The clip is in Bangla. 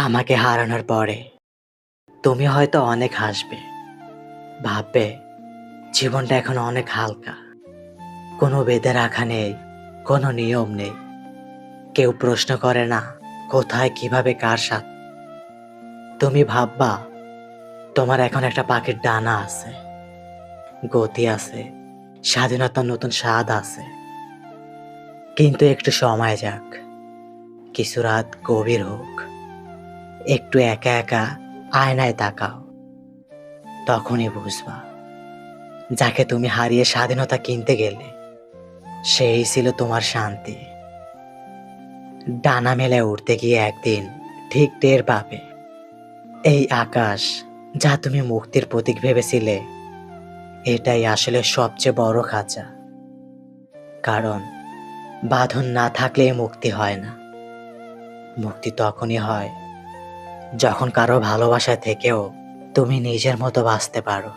আমাকে হারানোর পরে তুমি হয়তো অনেক হাসবে, ভাববে জীবনটা এখন অনেক হালকা। কোনো বেঁধে রাখা নেই, কোনো নিয়ম নেই। কেউ প্রশ্ন করে না কোথায়, কিভাবে, কার সাথে। তুমি ভাববা তোমার এখন একটা পাখির ডানা আছে, গতি আছে, স্বাধীনতার নতুন স্বাদ আছে। কিন্তু একটু সময় যাক, কিছু রাত গভীর হোক, একটু একা একা আয়নায় তাকাও, তখনই বুঝবা যাকে তুমি হারিয়ে স্বাধীনতা কিনতে গেলে সেই ছিল তোমার শান্তি। ডানা মেলে উঠতে গিয়ে একদিন ঠিক টের পাবে এই আকাশ যা তুমি মুক্তির প্রতীক ভেবেছিলে, এটাই আসলে সবচেয়ে বড় খাঁচা। কারণ বাঁধন না থাকলে মুক্তি হয় না। মুক্তি তখনই হয় যখন কারো ভালোবাসা থেকেও তুমি নিজের মতো বাঁচতে পারো।